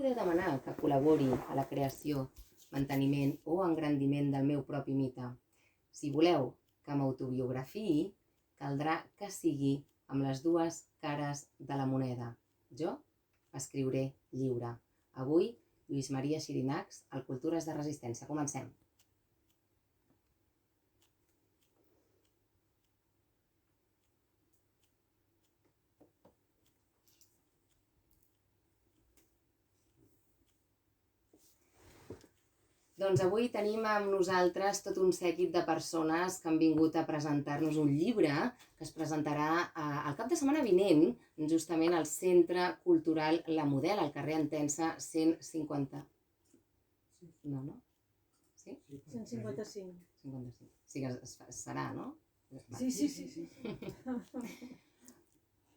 podeu demanar que col·labori a la creació, manteniment o engrandiment del meu propi mite. Si voleu que m'autobiografiï, caldrà que sigui amb les dues cares de la moneda. Jo escriuré lliure. Avui, Lluís Maria Xirinacs, al Cultures de Resistència. Comencem. Doncs avui tenim amb nosaltres tot un seguit de persones que han vingut a presentar-nos un llibre que es presentarà el cap de setmana vinent, justament al Centre Cultural La Model, al carrer Entença 150. No? Sí? 155. 155. Sí que serà, no? Sí.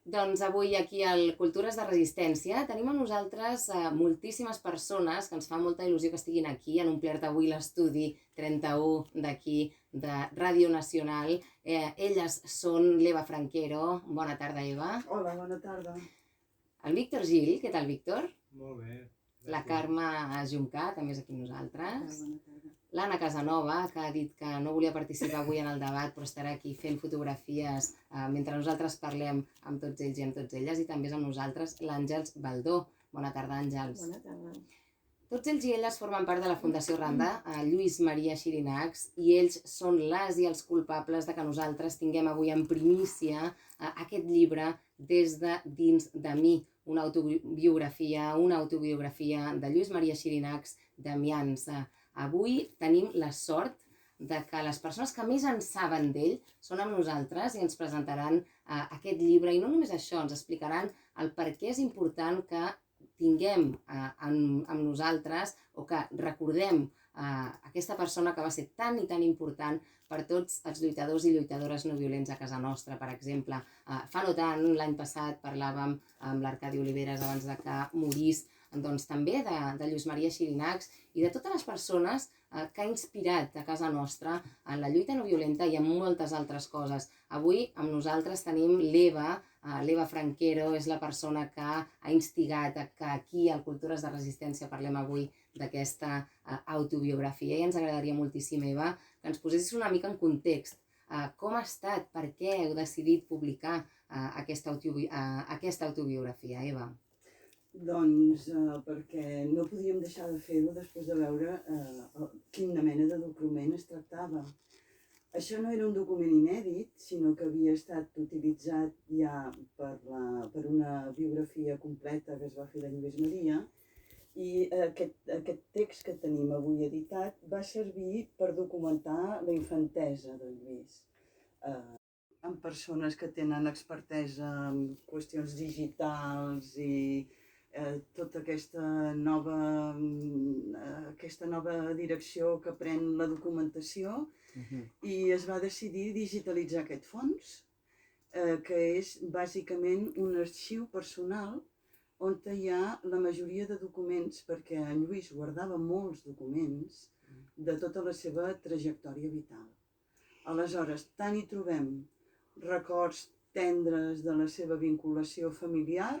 Doncs avui aquí al Cultures de Resistència tenim amb nosaltres moltíssimes persones que ens fa molta il·lusió que estiguin aquí. Han omplert avui l'estudi 31 d'aquí, de Ràdio Nacional. Elles són l'Eva Franquero. Bona tarda, Eva. Hola, bona tarda. El Víctor Gil. Què tal, Víctor? Molt bé. La Carme Juncà, també és aquí amb nosaltres. Bona tarda. L'Anna Casanova, que ha dit que no volia participar avui en el debat, però estarà aquí fent fotografies mentre nosaltres parlem amb tots ells i amb tots elles, i també és amb nosaltres l'Àngels Baldó. Bona tarda, Àngels. Bona tarda. Tots ells i elles formen part de la Fundació Randa, Lluís Maria Xirinacs, i ells són les i els culpables de que nosaltres tinguem avui en primícia aquest llibre Des de dins de mi, una autobiografia de Lluís Maria Xirinacs d'Amians. Avui tenim la sort de que les persones que més en saben d'ell són amb nosaltres i ens presentaran aquest llibre. I no només això, ens explicaran el per què és important que tinguem amb nosaltres o que recordem aquesta persona que va ser tan i tan important per tots els lluitadors i lluitadores no violents a casa nostra. Per exemple, fa no tant, l'any passat parlàvem amb l'Arcadi Oliveres abans de que morís, doncs també de Lluís Maria Xirinacs i de totes les persones que ha inspirat a casa nostra en la lluita no violenta i en moltes altres coses. Avui amb nosaltres tenim l'Eva. L'Eva Franquero és la persona que ha instigat que aquí al Cultures de Resistència parlem avui d'aquesta autobiografia, i ens agradaria moltíssim, Eva, que ens posessis una mica en context. Com ha estat? Per què heu decidit publicar aquesta autobiografia, Eva? Doncs perquè no podíem deixar de fer-ho després de veure quina mena de document es tractava. Això no era un document inèdit, sinó que havia estat utilitzat ja per una biografia completa que es va fer de Lluís Maria, i aquest text que tenim avui editat va servir per documentar la infantesa de Lluís. Amb persones que tenen expertesa en qüestions digitals i tota aquesta nova direcció que pren la documentació, i es va decidir digitalitzar aquest fons, que és bàsicament un arxiu personal on hi ha la majoria de documents, perquè en Lluís guardava molts documents de tota la seva trajectòria vital. Aleshores, tant hi trobem records tendres de la seva vinculació familiar,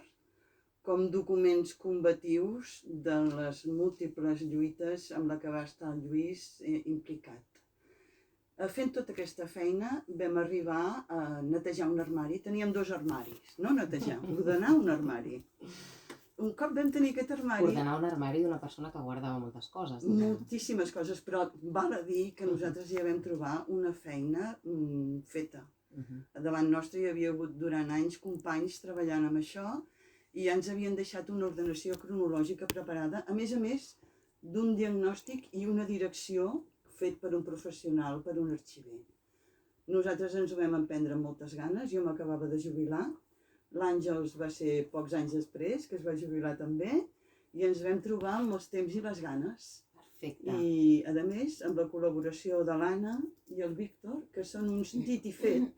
com documents combatius de les múltiples lluites amb la que va estar el Lluís implicat. Fent tota aquesta feina vam arribar a netejar un armari. Teníem 2 armaris, no netejar, ordenar un armari. Un cop vam tenir aquest armari... Ordenar un armari d'una persona que guardava moltes coses. Moltíssimes coses, però val a dir que nosaltres ja vam trobar una feina feta. Davant nostre hi havia hagut durant anys companys treballant amb això, i ja ens havien deixat una ordenació cronològica preparada, a més d'un diagnòstic i una direcció fet per un professional, per un arxiver. Nosaltres ens ho vam emprendre amb moltes ganes. Jo m'acabava de jubilar, l'Àngels va ser pocs anys després, que es va jubilar també, i ens vam trobar amb els temps i les ganes. Perfecte. I, a més, amb la col·laboració de l'Anna i el Víctor, que són uns dit i fet.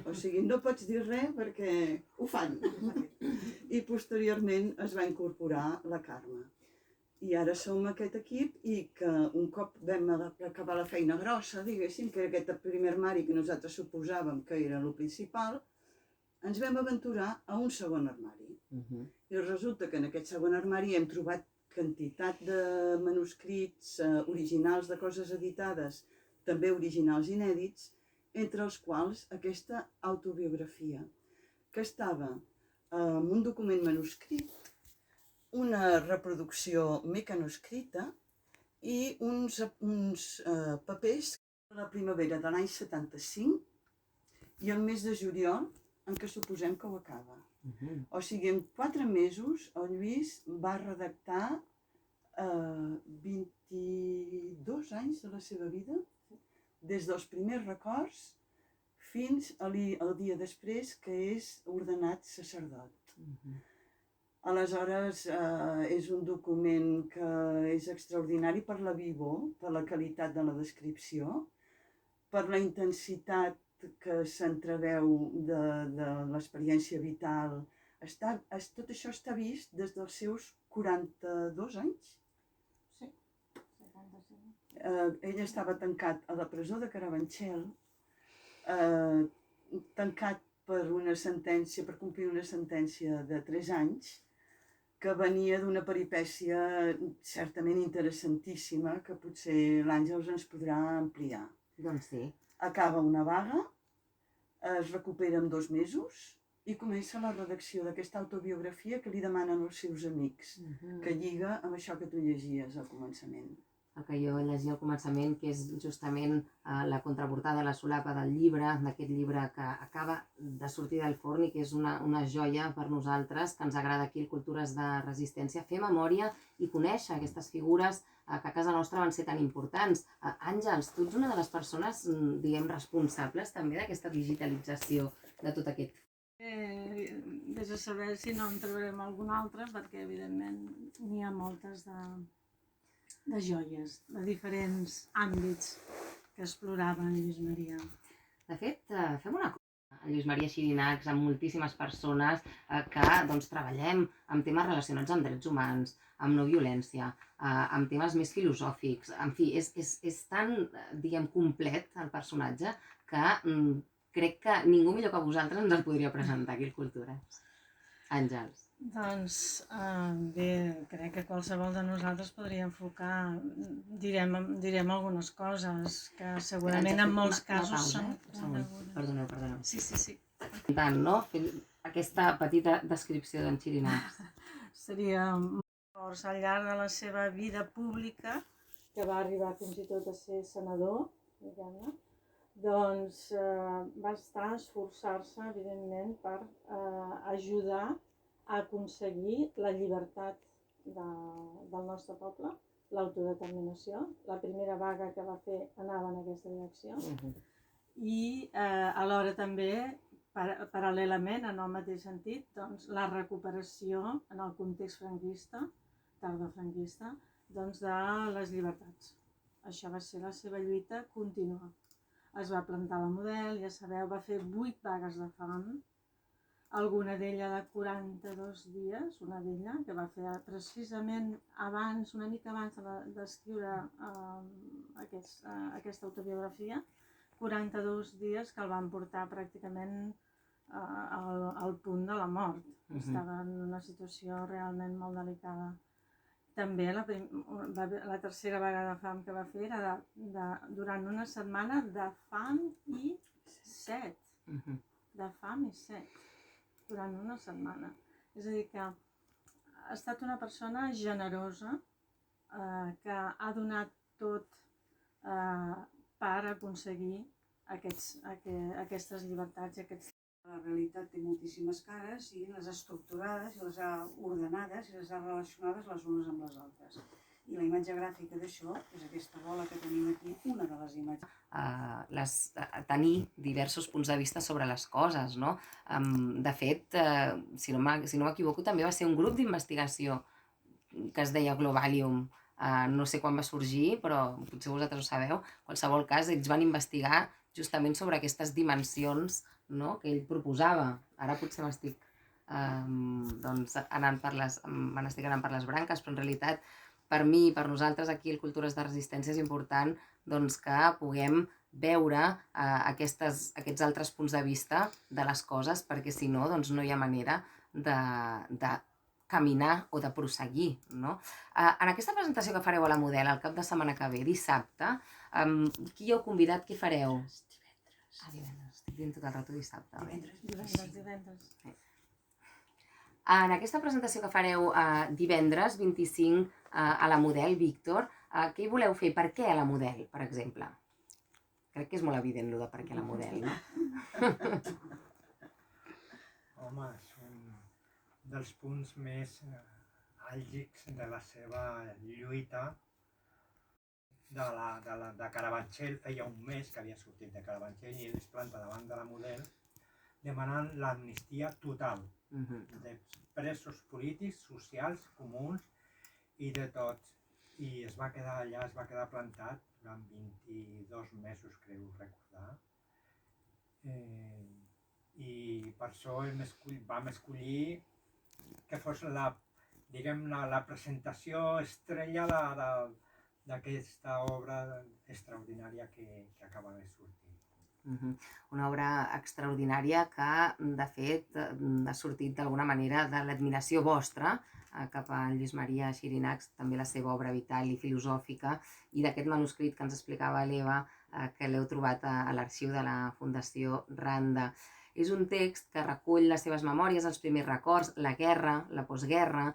O sigui, no pots dir res perquè ho fan. I posteriorment es va incorporar la Carme. I ara som aquest equip, i que un cop vam acabar la feina grossa, diguéssim, que era aquest primer armari que nosaltres suposàvem que era el principal, ens vam aventurar a un segon armari. I resulta que en aquest segon armari hem trobat quantitat de manuscrits originals de coses editades, també originals inèdits, entre els quals aquesta autobiografia, que estava en un document manuscrit, una reproducció mecanoscrita i uns papers de la primavera de l'any 75 i el mes de juliol, en què suposem que ho acaba. O sigui, en 4 mesos el Lluís va redactar 22 anys de la seva vida, des dels primers records fins al dia després que és ordenat sacerdot. Aleshores, és un document que és extraordinari per la vivor, per la qualitat de la descripció, per la intensitat que s'entreveu de l'experiència vital. Tot això està vist des dels seus 42 anys. Sí, 75. Ell estava tancat a la presó de Carabanchel, tancat per complir una sentència de 3 anys, que venia d'una peripècia certament interessantíssima, que potser l'Àngels ens podrà ampliar. Doncs sí. Acaba una vaga, es recupera en 2 mesos i comença la redacció d'aquesta autobiografia que li demanen els seus amics, que lliga amb això que tu llegies al començament. El que jo llegia al començament, que és justament la contraportada, la solapa del llibre, d'aquest llibre que acaba de sortir del forn i que és una joia per nosaltres, que ens agrada aquí el Cultures de Resistència, fer memòria i conèixer aquestes figures que a casa nostra van ser tan importants. Àngels, tu ets una de les persones, diguem, responsables també d'aquesta digitalització de tot aquest. Vés a saber si no en trobarem alguna altra, perquè evidentment n'hi ha moltes de joies, de diferents àmbits que exploraven Lluís Maria. De fet, fem una cosa, Lluís Maria Xirinacs, amb moltíssimes persones que treballem amb temes relacionats amb drets humans, amb no violència, amb temes més filosòfics. En fi, és tan, diguem, complet el personatge que crec que ningú millor que vosaltres ens el podria presentar aquí al Cultures. Àngels. Doncs bé, crec que qualsevol de nosaltres podria enfocar, direm algunes coses que segurament en molts casos són conegudes. Perdoneu. Sí. Tant, no? Fent aquesta petita descripció d'en Xirinacs. Seria força al llarg de la seva vida pública, que va arribar fins i tot a ser senador, diguem-ne, doncs va estar a esforçar-se, evidentment, per ajudar a aconseguir la llibertat del nostre poble, l'autodeterminació. La primera vaga que va fer anava en aquesta direcció. I alhora també, paral·lelament, en el mateix sentit, doncs, la recuperació en el context franquista, tardofranquista, doncs, de les llibertats. Això va ser la seva lluita contínua. Es va plantar la Model, ja sabeu, va fer 8 vagues de fam, alguna d'ella de 42 dies, una d'ella que va fer precisament abans, una mica abans d'escriure aquesta autobiografia, 42 dies que el van portar pràcticament al punt de la mort. Estava en una situació realment molt delicada. També la tercera vaga de fam que va fer era durant una setmana de fam i set. De fam i set. Durant una setmana. És a dir, que ha estat una persona generosa, que ha donat tot per aconseguir aquestes llibertats i aquests. La realitat té moltíssimes cares i les ha estructurades, i les ha ordenades i les ha relacionades les unes amb les altres. I la imatge gràfica d'això és aquesta bola que tenim aquí, una de les imatges. Tenir diversos punts de vista sobre les coses, no? De fet, si no m'equivoco, també va ser un grup d'investigació que es deia Globalium. No sé quan va sorgir, però potser vosaltres ho sabeu. En qualsevol cas, ells van investigar justament sobre aquestes dimensions, no?, que ell proposava. Ara potser m'estic anant per les branques, però en realitat per mi i per nosaltres aquí al Cultures de Resistència és important que puguem veure aquests altres punts de vista de les coses, perquè si no, no hi ha manera de caminar o de prosseguir, no? En aquesta presentació que fareu a la Model el cap de setmana que ve, dissabte, qui heu convidat, què fareu? Divendres. Estic dient tot el rato dissabte. Divendres. En aquesta presentació que fareu divendres 25 a la Model, Víctor, què hi voleu fer? Per què a la Model, per exemple? Crec que és molt evident, allò de per què a la Model, no? Home, és un dels punts més àlgics de la seva lluita de Carabanchel. Feia un mes que havia sortit de Carabanchel i ell es planta davant de la Model demanant l'amnistia total de presos polítics, socials, comuns i de tots. I es va quedar allà, es va quedar plantat durant 22 mesos, creu recordar. I per això vam escollir que fos la presentació estrella d'aquesta obra extraordinària que acaba de sortir. Una obra extraordinària que, de fet, ha sortit d'alguna manera de l'admiració vostra cap a Lluís Maria Xirinacs, també la seva obra vital i filosòfica, i d'aquest manuscrit que ens explicava l'Eva, que l'heu trobat a l'arxiu de la Fundació Randa. És un text que recull les seves memòries, els primers records, la guerra, la postguerra,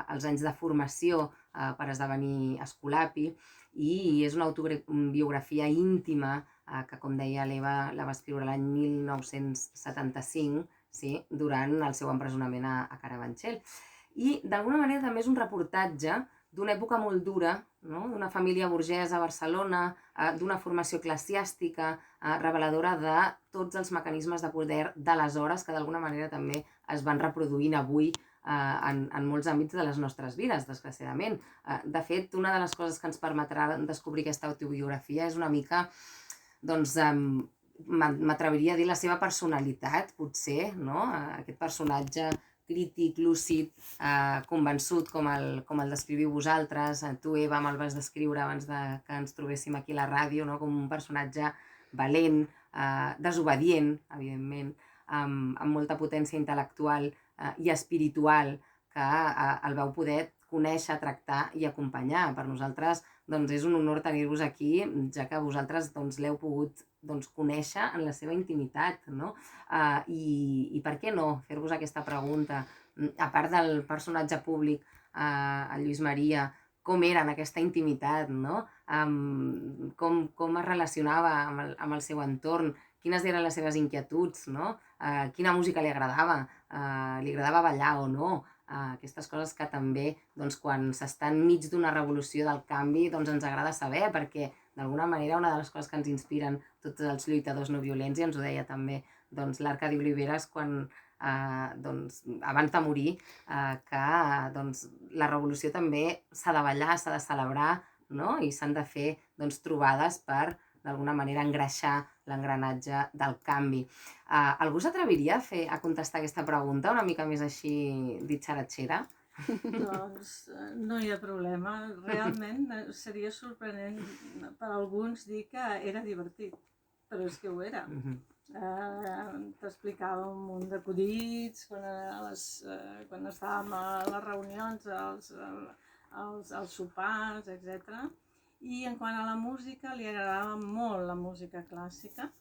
els anys de formació per esdevenir escolapi, i és una autobiografia íntima que, com deia l'Eva, la va escriure l'any 1975, sí, durant el seu empresonament a Carabanchel. I, d'alguna manera, també és un reportatge d'una època molt dura, no? D'una família burgesa a Barcelona, d'una formació eclesiàstica, reveladora de tots els mecanismes de poder d'aleshores que, d'alguna manera, també es van reproduint avui en molts àmbits de les nostres vides, desgraciadament. De fet, una de les coses que ens permetrà descobrir aquesta autobiografia és una mica, doncs, m'atreviria a dir la seva personalitat, potser, no? Aquest personatge crític, lúcid, convençut, com el descriviu vosaltres. Tu, Eva, me'l vas descriure abans que ens trobéssim aquí a la ràdio, no? Com un personatge valent, desobedient, evidentment, amb molta potència intel·lectual i espiritual, que el vau poder conèixer, tractar i acompanyar. Per nosaltres és un honor tenir-vos aquí, ja que vosaltres l'heu pogut conèixer en la seva intimitat, no? I per què no fer-vos aquesta pregunta? A part del personatge públic, el Lluís Maria, com era en aquesta intimitat, no? Com es relacionava amb el seu entorn, quines eren les seves inquietuds, no? Quina música li agradava ballar o no? Aquestes coses que també, quan s'està enmig d'una revolució del canvi, ens agrada saber, perquè d'alguna manera una de les coses que ens inspiren tots els lluitadors no violents, i ens ho deia també l'Arcadi Oliveres quan abans de morir, que la revolució també s'ha de ballar, s'ha de celebrar, no? I s'han de fer trobades per d'alguna manera engreixar l'engranatge del canvi. Algú s'atreviria a contestar aquesta pregunta una mica més així ditxaratxera? Doncs no hi ha problema. Realment seria sorprenent per alguns dir que era divertit, però és que ho era. T'explicava un munt d'acudits quan estàvem a les reunions, als sopars, etc. I en quant a la música, li agradava molt la música clàssica.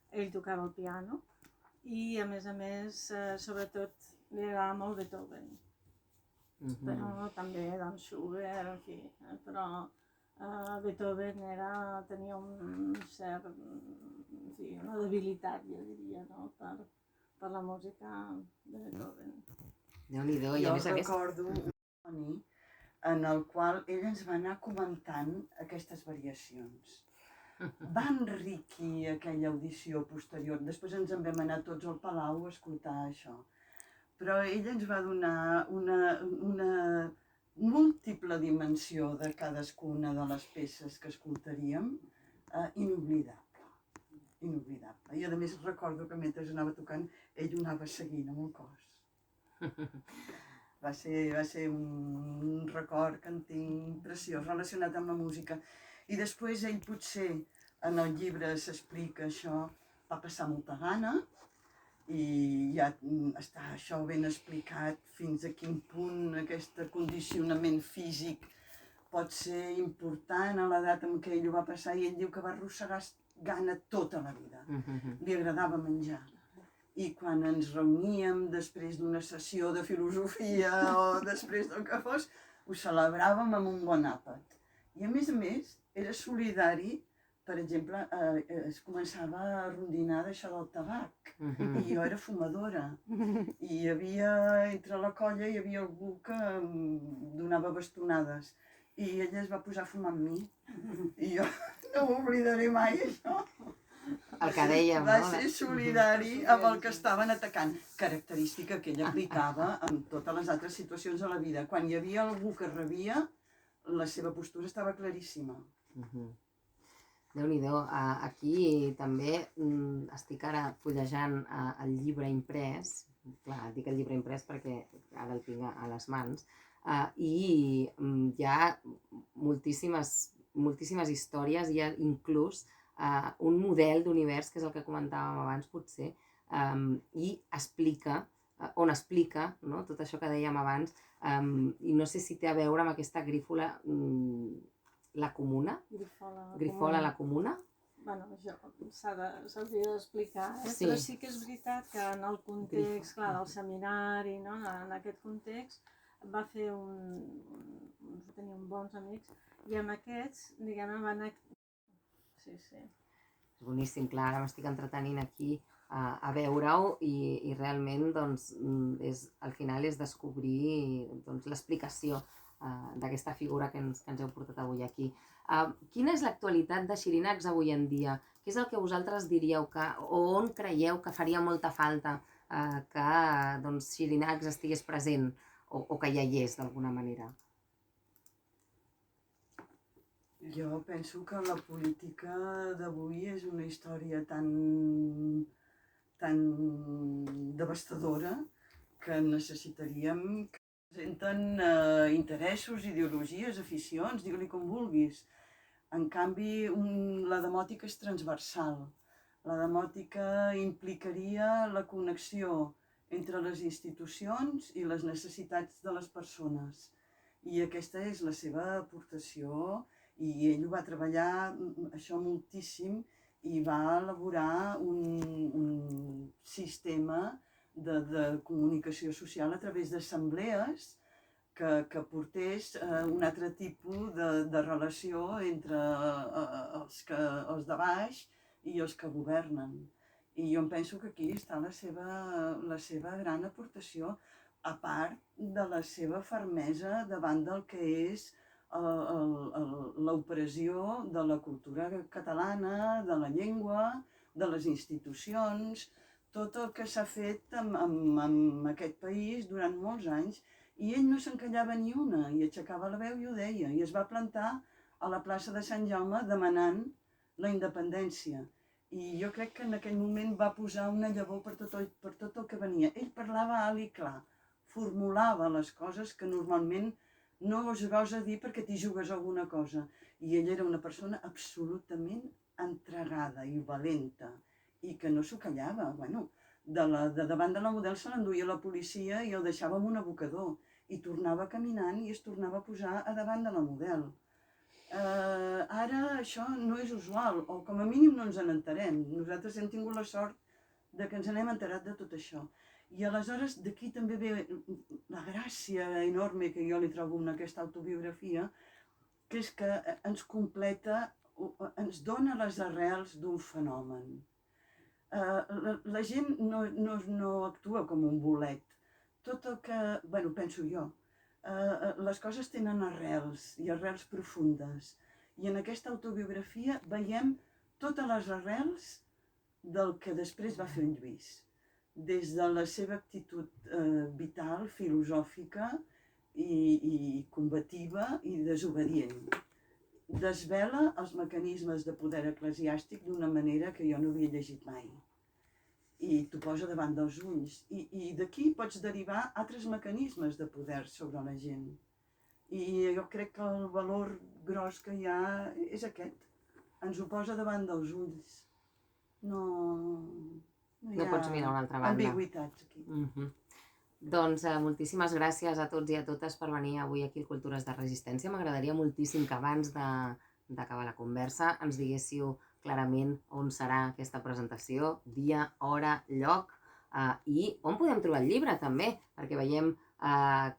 Ell tocava el piano i, a més, sobretot, li agradava molt Beethoven. Però també Schubert, en fi. Però Beethoven tenia una debilitat, jo diria, no? Per la música de Beethoven. Déu-n'hi-do, i a més a més... Jo recordo un toni en el qual ell ens va anar comentant aquestes variacions. Va enriquir aquella audició posterior. Després ens en vam anar tots al Palau a escoltar això. Però ell ens va donar una múltiple dimensió de cadascuna de les peces que escoltaríem, inoblidable. Inoblidable. I a més recordo que mentre anava tocant, ell ho anava seguint amb el cos. Va ser un record que en tinc preciós, relacionat amb la música. I després ell potser, en el llibre s'explica això, va passar molta gana I ja està això ben explicat fins a quin punt aquest condicionament físic pot ser important a l'edat en què ell ho va passar, i ell diu que va arrossegar gana tota la vida. Li agradava menjar. I quan ens reuníem després d'una sessió de filosofia o després del que fos, ho celebràvem amb un bon àpat. I a més, era solidari. Per exemple, es començava a rondinar d'això del tabac, i jo era fumadora. I hi havia, entre la colla, hi havia algú que em donava bastonades. I ella es va posar a fumar amb mi. I jo no ho oblidaré mai, això. El que dèiem, Va no? ser solidari amb el que estaven atacant. Característica que ell aplicava en totes les altres situacions de la vida. Quan hi havia algú que rebia, la seva postura estava claríssima. Déu-n'hi-do. Aquí també estic ara fullejant el llibre imprès. Clar, dic el llibre imprès perquè ara el tinc a les mans. I hi ha moltíssimes històries, hi ha inclús un model d'univers, que és el que comentàvem abans potser, i explica, no? Tot això que dèiem abans, i no sé si té a veure amb aquesta grífola, la comuna? Grifola la comuna? Bueno, això s'hauria d'explicar, Sí. però sí que és veritat que en el context, clar, del seminari, no? En aquest context, va fer tenia uns bons amics, i amb aquests, diguem-ne, van... Sí. És boníssim, clar, ara m'estic entretenint aquí a veure-ho, i realment, doncs, al final és descobrir l'explicació d'aquesta figura que ens heu portat avui aquí. Quina és l'actualitat de Xirinacs avui en dia? Què és el que vosaltres diríeu o on creieu que faria molta falta que Xirinacs estigués present o que ja hi és d'alguna manera? Jo penso que la política d'avui és una història tan devastadora que necessitaríem que presenten interessos, ideologies, aficions, digue-li com vulguis. En canvi, la demòtica és transversal. La demòtica implicaria la connexió entre les institucions i les necessitats de les persones. I aquesta és la seva aportació, i ell ho va treballar això moltíssim i va elaborar un sistema de comunicació social a través d'assemblees que portés un altre tipus de relació entre els de baix i els que governen. I jo em penso que aquí està la seva gran aportació, a part de la seva fermesa davant del que és l'opressió de la cultura catalana, de la llengua, de les institucions, tot el que s'ha fet en aquest país durant molts anys, i ell no s'encallava ni una, i aixecava la veu i ho deia, i es va plantar a la plaça de Sant Jaume demanant la independència. I jo crec que en aquell moment va posar una llavor per tot el que venia. Ell parlava alt i clar, formulava les coses que normalment no es gosa dir perquè t'hi jugues alguna cosa. I ell era una persona absolutament entregada i valenta, i que no s'ho callava. Bueno, de davant de la Model se l'enduia la policia i el deixava amb un abocador, i tornava caminant i es tornava a posar a davant de la Model. Ara això no és usual, o com a mínim no ens n'enterem. Nosaltres hem tingut la sort de que ens n'hem enterat de tot això. I aleshores d'aquí també ve la gràcia enorme que jo li trobo en aquesta autobiografia, que és que ens completa, ens dona les arrels d'un fenomen. La gent no actua com un bolet. Tot el que, bueno, penso jo, les coses tenen arrels, i arrels profundes. I en aquesta autobiografia veiem totes les arrels del que després va fer en Lluís. Des de la seva actitud vital, filosòfica i combativa i desobedient. Desvela els mecanismes de poder eclesiàstic d'una manera que jo no havia llegit mai. I t'ho posa davant dels ulls. I d'aquí pots derivar altres mecanismes de poder sobre la gent. I jo crec que el valor gros que hi ha és aquest. Ens ho posa davant dels ulls. No No pots mirar a una altra banda. Ambigüitats aquí. Doncs moltíssimes gràcies a tots i a totes per venir avui aquí al Cultures de Resistència. M'agradaria moltíssim que abans d'acabar la conversa ens diguéssiu clarament on serà aquesta presentació, dia, hora, lloc, i on podem trobar el llibre també, perquè veiem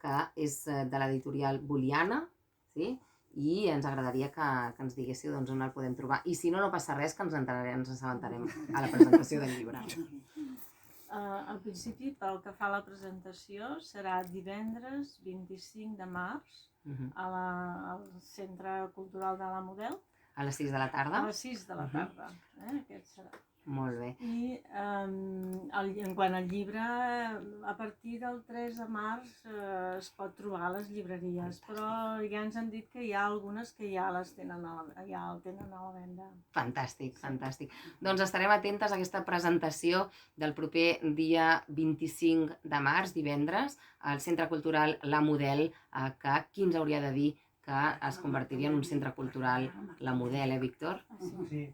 que és de l'editorial Boliana, sí? I ens agradaria que ens diguéssiu on el podem trobar. I si no, no passa res, que ens assabentarem a la presentació del llibre. En principi, pel que fa a la presentació, serà divendres 25 de març al Centre Cultural de la Model. A les 6 de la tarda? A les 6 de la tarda. Aquest serà. Molt bé. I en quant al llibre, a partir del 3 de març es pot trobar a les llibreries, però ja ens han dit que hi ha algunes que ja el tenen a la venda. Fantàstic, fantàstic. Doncs estarem atentes a aquesta presentació del proper dia 25 de març, divendres, al Centre Cultural La Model, que qui ens hauria de dir que es convertiria en un centre cultural La Model, Víctor? Sí.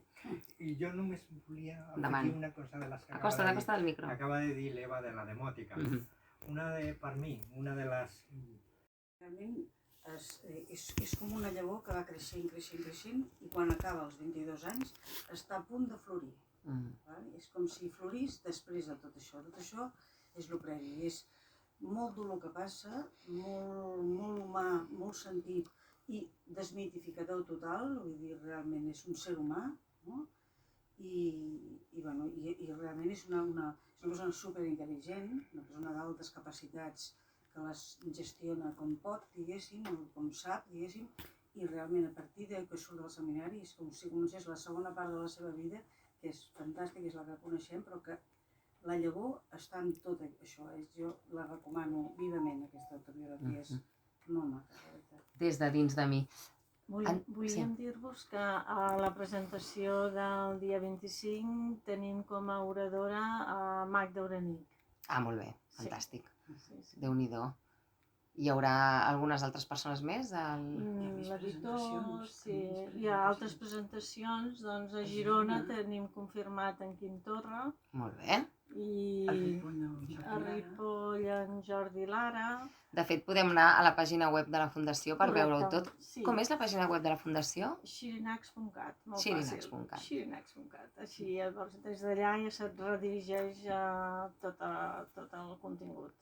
I jo només volia afegir una cosa de les que Acosta del micro. acaba de dir l'Eva de la demòtica. Per mi, una de les... Realment és com una llavor que va creixent, creixent, creixent, i quan acaba els 22 anys està a punt de florir. És com si florís després de tot això. Tot això és el previ. És molt dolor que passa, molt humà, molt sentit i desmitificador total, vull dir, realment és un ser humà, no? I realment és una persona superintel·ligent, una persona d'altes capacitats que les gestiona com pot, diguéssim, o com sap, diguéssim, i realment a partir que surt del seminari és com si comencés la segona part de la seva vida, que és fantàstica, és la que coneixem, però que la llavor està en tot això. Jo la recomano vivament, aquesta autobiografia, és molt maca, la veritat. Des de dins de mi. Volíem dir-vos que a la presentació del dia 25 tenim com a oradora a Magda Uranic. Ah, molt bé, fantàstic. Déu-n'hi-do. Hi haurà algunes altres persones més? L'editor, sí. Hi ha altres presentacions, doncs a Girona tenim confirmat en Quim Torra. Molt bé. I a Ripoll en Jordi Lara. De fet, podem anar a la pàgina web de la Fundació per veure-ho tot. Com és la pàgina web de la Fundació? Xirinacs.cat, molt Xirinacs.cat. fàcil. Xirinacs.cat. Així, llavors, des d'allà ja se't redirigeix a tot el contingut.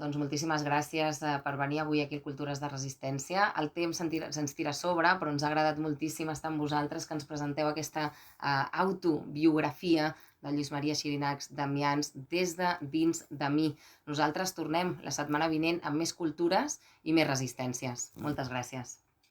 Doncs moltíssimes gràcies per venir avui aquí al Cultures de Resistència. El temps se'ns tira a sobre, però ens ha agradat moltíssim estar amb vosaltres, que ens presenteu aquesta autobiografia de Lluís Maria Xirinacs Damians des de dins de mi. Nosaltres tornem la setmana vinent amb més cultures i més resistències. Moltes gràcies.